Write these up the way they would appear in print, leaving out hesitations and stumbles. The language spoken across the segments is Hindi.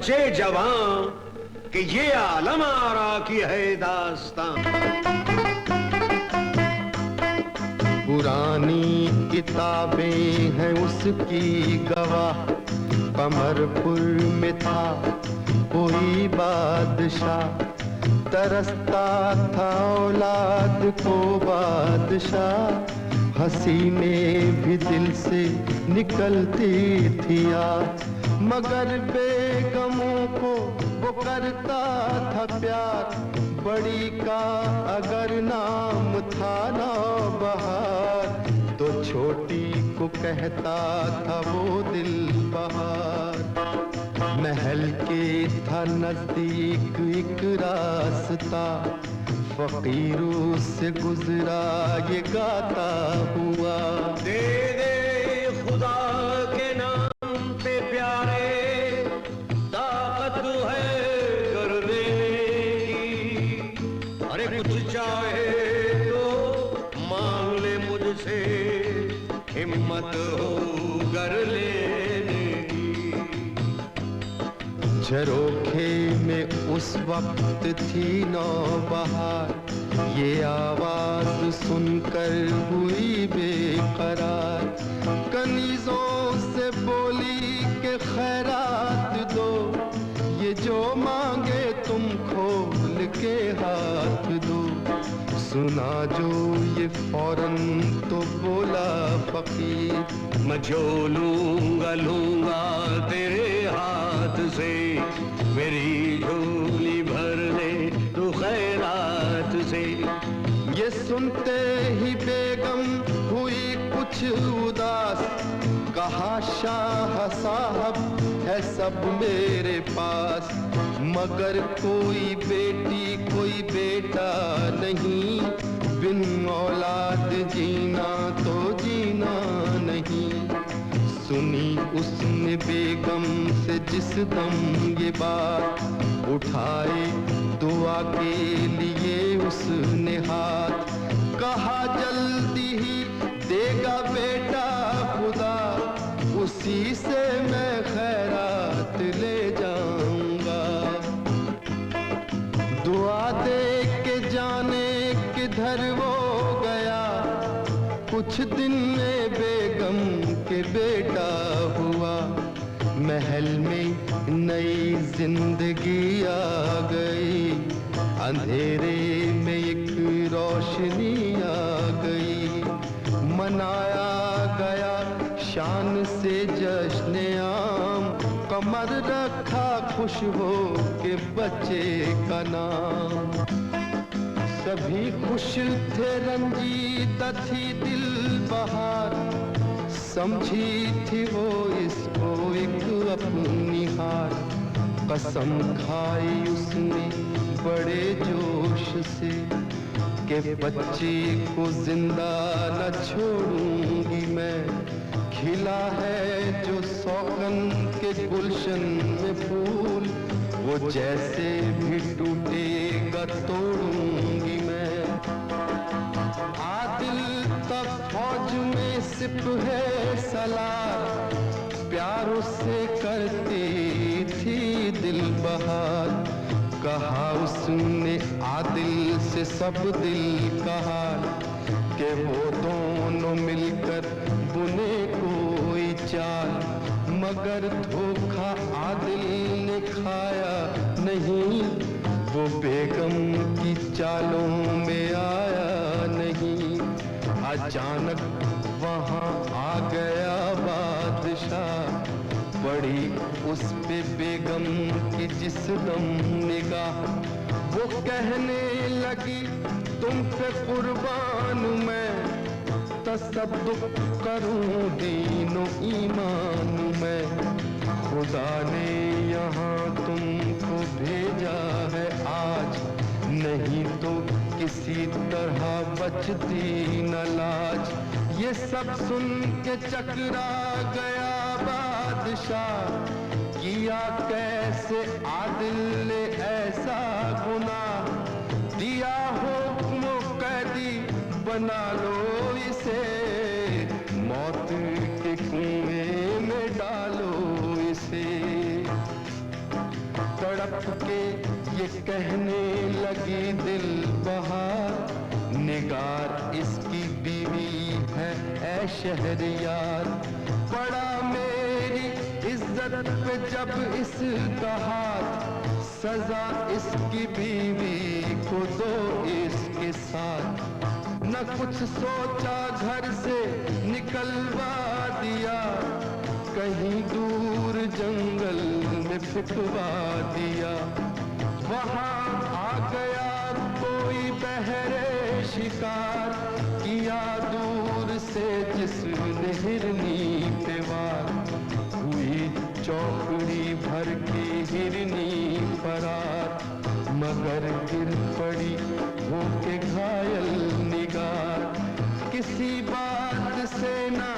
बच्चे जवान कि ये आलम आरा की है दास्तां। पुरानी किताबें हैं उसकी गवाह, कमरपुर में था कोई बादशाह, तरसता था औलाद को बादशाह, हसीनें भी दिल से निकलती थी आज, मगर बेगमों को वो करता था प्यार, बड़ी का अगर नाम था नौबहार, तो छोटी को कहता था वो दिल बहार। महल के था नजदीक एक रास्ता, फकीरों से गुजरा ये गाता हुआ। दे दे खुदा के नाम पे प्यारे, ताकत है करने की, अरे कुछ चाहे तो मांग ले मुझसे, हिम्मत हो कर लेने की। झरोखे में उस वक्त थी नौबहार, ये आवाज सुनकर हुई बेकरार, कनीजों से बोली के खैरात दो, ये जो मांगे तुम खोल के हाथ दो, सुना जो ये फौरन तो बोला फकीर, मैं जो लूंगा लूंगा तेरे हाथ से, मेरी झोली भर दे तू खैरात से। ये सुनते ही बेगम हुई कुछ उदास, कहा शाह साहब है सब मेरे पास, मगर कोई बेटी कोई बेटा नहीं, बिन औलाद जीना तो जीना नहीं। सुनी उसने बेगम से जिस दम ये बात, उठाए दुआ के लिए उसने हाथ, कहा जल्दी ही देगा बेटा खुदा, उसी से मैं खैरात ले जाऊंगा। दुआ दे के जाने किधर वो गया, कुछ दिन में बेगम के बेटा हुआ, महल में नई जिंदगी आ गई, अंधेरे में एक रोशनी आ गई, मनाया गया शान से जश्न आम, कमर रखा खुश हो के बच्चे का नाम। सभी खुश थे रंजीदा थी दिल बहार, समझी थी वो इसको एक अपनी हार, कसम खाई उसने बड़े जोश से कि बच्चे को जिंदा न छोड़ूंगी मैं, खिला है जो सौगन के गुलशन में फूल, वो जैसे भी टूटेगा तोड़ूंगी मैं। आदिल तब फौज में सिप है सलार, प्यार उससे करती थी दिल बहार, कहा उसने आदिल से सब दिल कहा, कि वो दोनों मिलकर बुने कोई चाल, मगर धोखा आदिल ने खाया नहीं, वो बेगम की चालों में आया नहीं। अचानक वहाँ आ गया बादशाह, पड़ी उस पे बेगम की जिस दम निगाह, वो कहने लगी तुम पे कुर्बान मैं, तसद्दुक करूं दीनो ईमान मैं, खुदा ने यहाँ तुमको भेजा है आज, नहीं तो किसी तरह बचती न लाज। ये सब सुन के चकरा गया बादशाह, किया कैसे आदिल ने ऐसा गुनाह, दिया हुक्म कैदी बना लो इसे, मौत के कुएं में डालो इसे। के ये कहने लगी दिल बहार, निगार इसकी बीवी है ऐ शहरयार। पड़ा मेरी इज्जत पे जब इसका हाथ, सजा इसकी बीवी को दो इसके साथ। न कुछ सोचा घर से निकलवा दिया, कहीं दूर जंगल में फिकवा दिया। वहाँ आ गया कोई बहरे शिकार, किया दूर से जिसने हिरनी पे वार। हुई चौकड़ी भर की हिरनी फरार, मगर गिर पड़ी होके घायल निगार। किसी बात से ना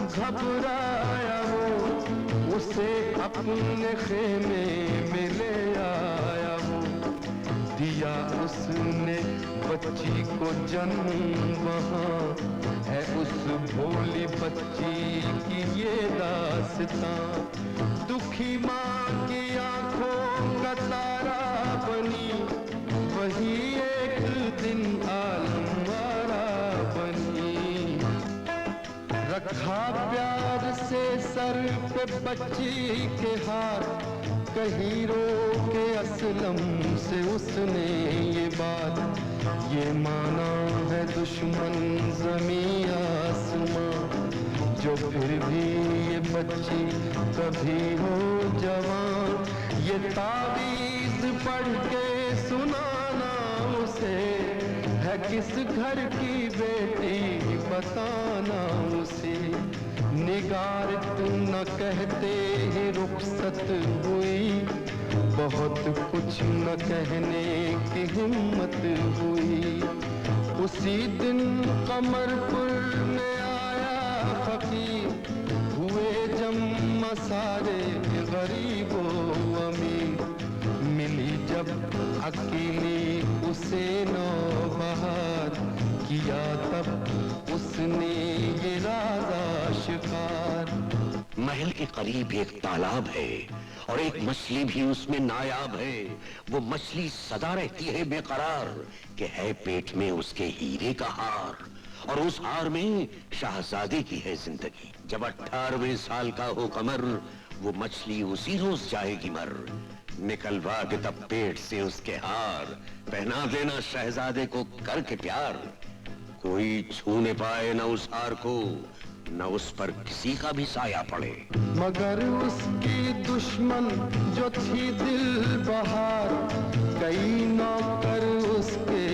घबराया वो, उसे अपने खेमे में ले आया वो। दिया उसने बच्ची को जन्म वहाँ, है उस भोली बच्ची की ये दास्तां। दुखी माँ की आंखों का तारा बनी, वही एक दिन आलम वारा बनी। रखा प्यार से सर पे बच्ची के हार, कहीं रो के असलम से उसने ये बात। ये माना है दुश्मन ज़मीं आसमां, जो फिर भी ये बच्ची कभी हो जवान। ये तावीज़ पढ़ के सुनाना उसे, है किस घर की बेटी बताना उसे। निगार तुम न कहते ही रुखसत हुई, बहुत कुछ न कहने की हिम्मत हुई। उसी दिन कमरपुर में आया फकीर, हुए जम्मा सारे गरीबो अमीर। मिली जब अकेली उसे नौबहार, किया तब उसने ये राजा शिकार। महल के करीब एक तालाब है और एक मछली भी उसमें नायाब है। वो मछली सदा रहती है बेकरार, कि है पेट में उसके हीरे का हार, और उस हार में शहजादे की है जिंदगी। जब 18वें साल का हो कमर, वो मछली उसी रोज जाएगी मर। निकलवा के तब पेट से उसके हार, पहना देना शहजादे को करके प्यार। कोई छू न पाए न उस हार को, न उस पर किसी का भी साया पड़े। मगर उसकी दुश्मन जो थी दिल बहार, कई नौकर उसके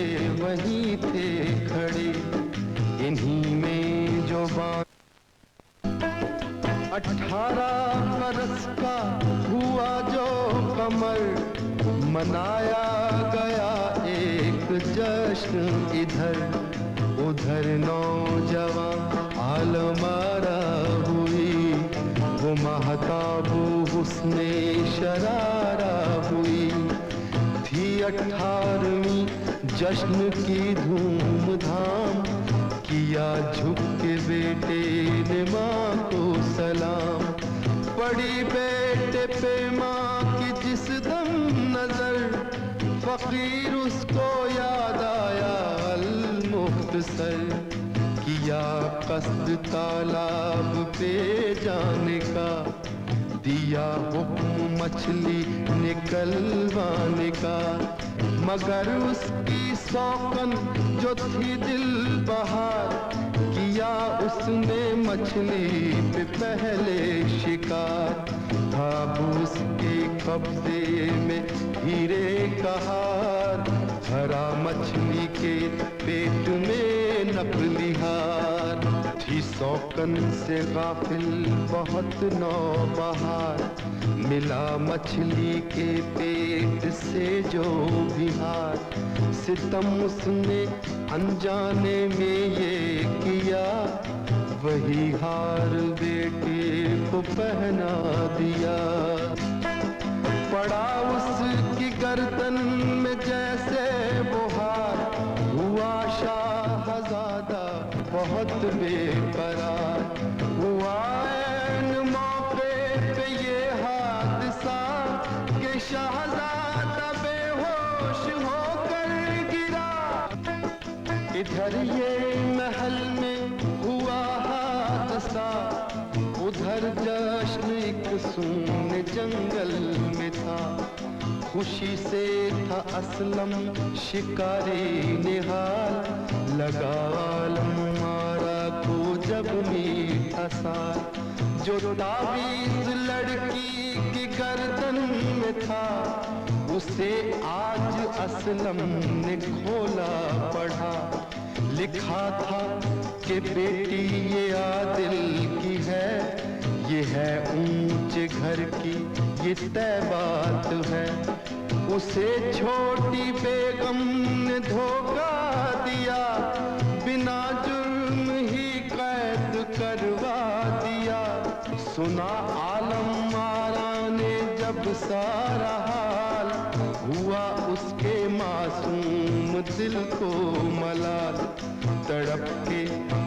वहीं थे खड़े। इन्हीं में जो 18 बरस का हुआ जो कमर, मनाया गया एक जश्न इधर उधर। नौजवान आलमारा हुई, वो महताबू हुस्ने शरारा हुई। थी 18वीं जश्न की धूमधाम, किया झुक के बेटे ने माँ को सलाम। पड़ी बेटे पे माँ की जिस दम नजर, फकीर उसको याद आया अल मुख्तसर। किया कस्द तालाब पे जाने का, दिया हुक्म मछली निकलवाने का। मगर उसकी सौकन जो थी दिल बहार, किया उसने मछली पे पहले शिकार। था उसके कब्जे में हीरे का हार, भरा मछली के पेट में नकलिहार। थी सौकन से गाफिल बहुत नौबहार, मिला मछली के पेट से जो बिहार। सितम उसने अनजाने में ये किया, वही हार बेटे को पहना दिया। पड़ा उसकी गर्दन में जैसे वो हार, हुआ शाहजादा बहुत बेकरार। हुआ ऐन मौके पे ये हादसा कि शहजादा इधर ये महल में हुआ हादसा, उधर जश्न एक सुन जंगल में था। खुशी से था असलम शिकारी निहाल, लगा आलम मारा को जब मीठा साल। जो तावीज़ लड़की की गर्दन में था, उसे आज असलम ने खोला पढ़ा। लिखा था कि बेटी ये आदिल की है, ये है ऊंचे घर की ये तय बात है। उसे छोटी बेगम ने धोखा दिया, बिना जुर्म ही कैद करवा दिया। सुना आलम आरा ने जब सारा हाल, हुआ उसके मासूम दिल को मलाल। तड़प के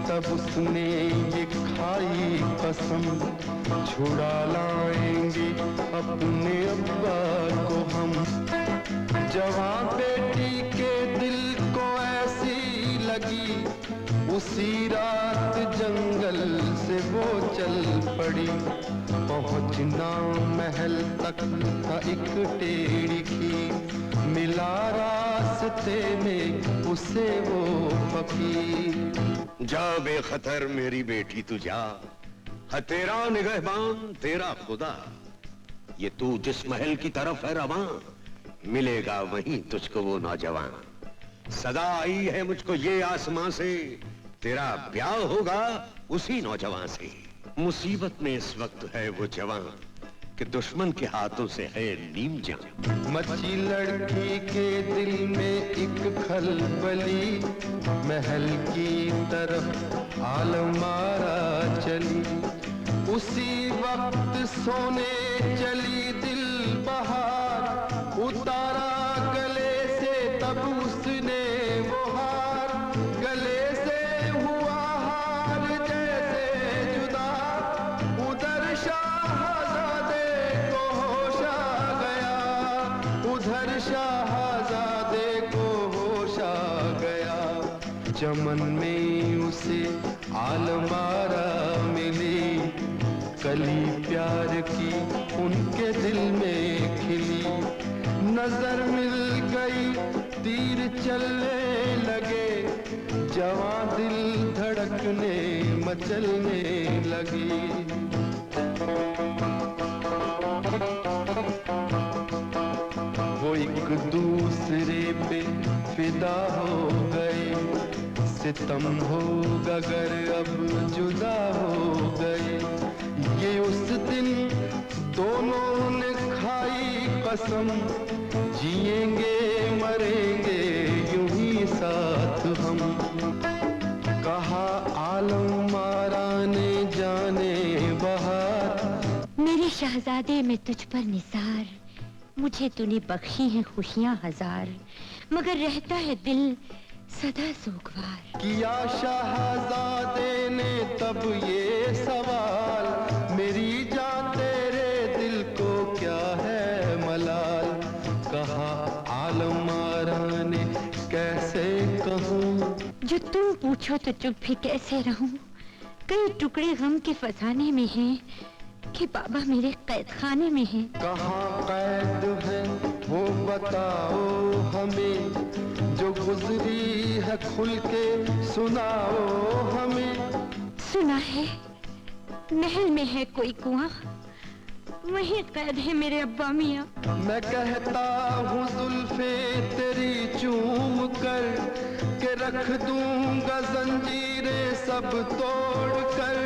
तब उसने ये खाई कसम, छुड़ा लाएंगे अपने अब्बा को हम। जवां बेटी के दिल को ऐसी लगी, उसी रात जंगल से वो चल पड़ी। पहुंचना महल तक था एक टेढ़ी खीर, मिला रास्ते में उसे वो फकीर। जा बेखतर मेरी बेटी तू जा, है तेरा निगहबान तेरा खुदा। ये तू जिस महल की तरफ है रवां, मिलेगा वहीं तुझको वो नौजवान। सदा आई है मुझको ये आसमां से, तेरा ब्याह होगा उसी नौजवान से। मुसीबत में इस वक्त है वो जवान, कि दुश्मन के हाथों से है नीम जान। मची लड़की के दिल में एक खलबली, महल की तरफ आलम आरा चली। उसी वक्त सोने चली दिल बहार, उतारा गले से तब उसने वो हार। गले से हुआ हार जैसे जुदा, उधर शाहजादे को होश आ गया, उधर शाहजादे को होश आ गया। चमन में उसे आलम आरा मिली, कली प्यार की उनके दिल में खिली। नजर मिल गई तीर चलने लगे, जवां दिल धड़कने मचलने लगी। वो एक दूसरे पे फिदा हो गए, सितम होगा गर अब जुदा हो गए। ये उस दिन दोनों ने खाई कसम, जिएंगे मरेंगे यूं ही साथ हम। कहा आलम आरा ने जाने बहार, मेरे शहजादे में तुझ पर निसार। मुझे तूने बख्शी हैं खुशियां हजार, मगर रहता है दिल सदा सोगवार। किया शहजादे ने तब ये सवाल, मेरी जान तेरे दिल को क्या है मलाल। कहा आलम आरा ने कैसे कहूँ, जो तुम पूछो तो चुप भी कैसे रहूं। कई टुकड़े गम के फसाने में हैं, कि बाबा मेरे कैद खाने में हैं। कहाँ कैद है वो बताओ हमें, जो गुजरी है खुल के सुनाओ हमें। सुना है महल में है कोई कुआं, वहीं कैद है मेरे अब्बा मियाँ। मैं कहता हूँ जुल्फे तेरी चूम कर, के रख दूंगा जंजीरें सब तोड़ कर।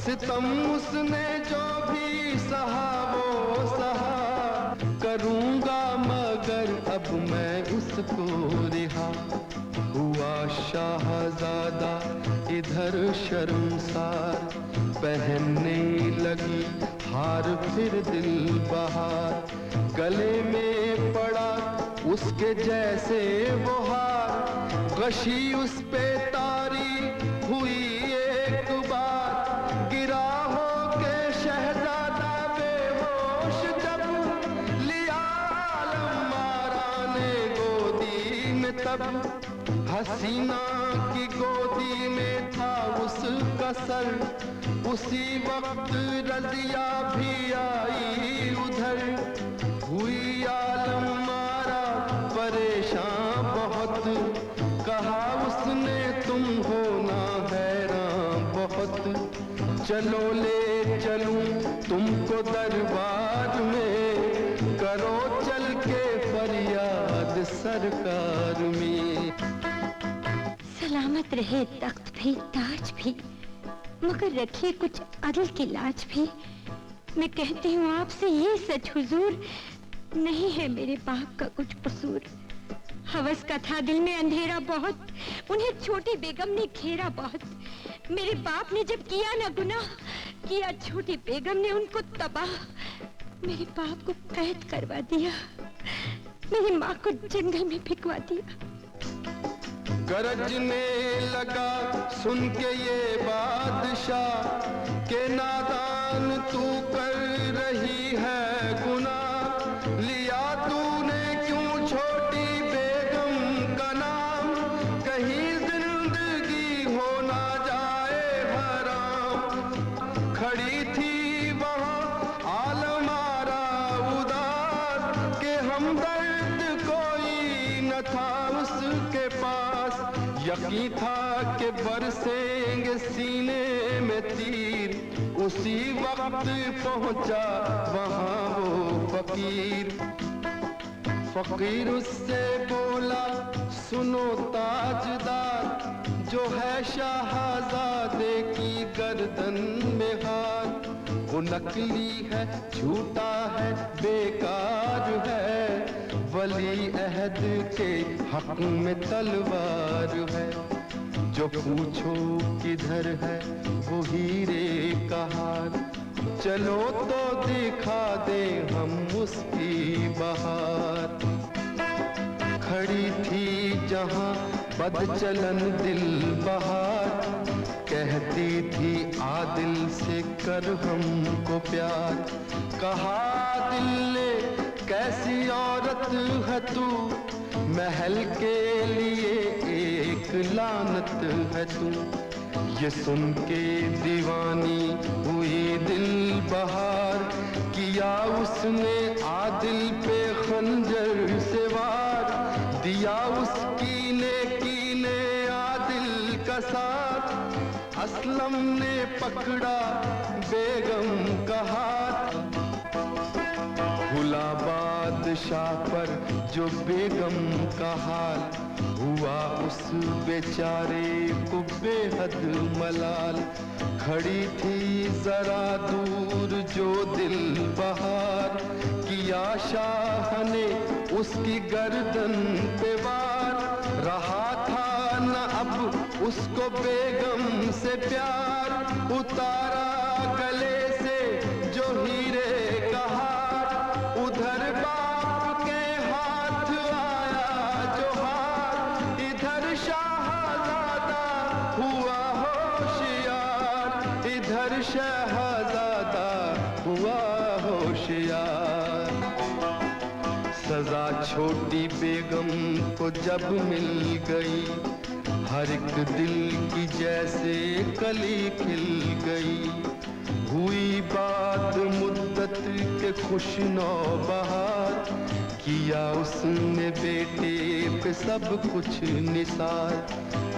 सितम उसने जो भी सहा वो सहा, करूंगा मगर अब मैं उसको रिहा। हुआ शाहजादा इधर शर्मसार, पहनने लगी हार फिर दिल बहार। गले में पड़ा उसके जैसे वो हार, गशी उस पे तारी हुई एक बार। गिरा हो के शहजादा बेहोश जब, लिया आलम आरा ने गोदी में तब। हसीना की गोदी में था उसका सर, उसी वक्त रजिया भी आई उधर। हुई आलम मारा परेशान बहुत, कहा उसने तुम हो ना हैरान बहुत। चलो ले चलूं तुमको दरबार में, करो चल के फरियाद सरकार में। सलामत रहे तख्त भी ताज भी, मगर रखिए कुछ अदल की लाज भी। मैं कहती हूँ आपसे ये सच हुजूर, नहीं है मेरे बाप का कुछ कसूर। हवस का था दिल में अंधेरा बहुत, उन्हें छोटी बेगम ने घेरा बहुत। मेरे बाप ने जब किया ना गुनाह, किया छोटी बेगम ने उनको तबाह। मेरे बाप को कैद करवा दिया, मेरी माँ को जंगल में फिकवा दिया। गरजने लगा सुन के ये बादशाह, के नादान तू कर रही है गुनाह। लिया तूने क्यों छोटी बेगम का नाम, कहीं जिंदगी हो ना जाए हराम। खड़ी थी वहाँ आलमारा उदास, के हमदर्द कोई न था उसके पास। यकीन था कि बरसेंगे सीने में तीर, उसी वक्त पहुंचा वहां वो फकीर। फकीर उससे बोला सुनो ताजदार, जो है शाहजादे की गर्दन में हार, वो नकली है झूठा है बेकार है। वली अहद के हक में तलवार है, जो पूछो किधर है वो हीरे का हार। चलो तो दिखा दे हम उसकी बहार। खड़ी थी जहां बदचलन दिल बहार, कहती थी आदिल से कर हमको प्यार। कहा दिल ने कैसी औरत है तू, महल के लिए एक लानत है तू। ये सुन के दीवानी हुई दिल बहार, किया उसने आदिल पे खंजर से वार। दिया उसकी नेकी ने आदिल का साथ, असलम ने पकड़ा बेगम का हाथ। हुला बादशाह पर जो बेगम का हाल, हुआ उस बेचारे को बेहद मलाल। खड़ी थी जरा दूर जो दिल बहार, किया शाह ने उसकी गर्दन पे वार। रहा था न अब उसको बेगम से प्यार, उतारा गले से जो हीरे का हार। उधर बाप के हाथ आया जो हार, इधर शाहजादा हुआ होशियार। इधर शहजादा हुआ होशियार। सजा छोटी बेगम को जब मिल गई, हर एक दिल की जैसे कली खिल गई। हुई बात मुद्दत के खुशनौ बहार, किया उसने बेटे पे सब कुछ निसार।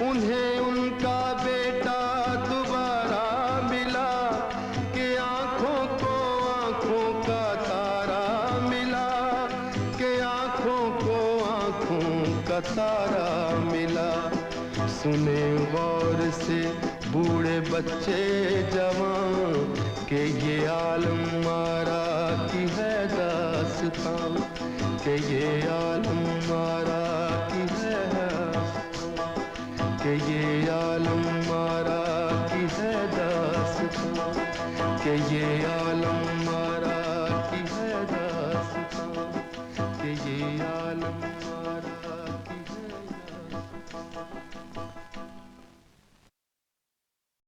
उन्हें उनका बेटा दोबारा मिला, कि आंखों को आंखों का तारा मिला। कि आंखों को आंखों का तारा मिला। सुने गौर से बूढ़े बच्चे जवान, के ये आलम मारा की है दास्तां। के ये आलम मारा की है, के ये आलम मारा की है दास्तां। के ये आलम मारा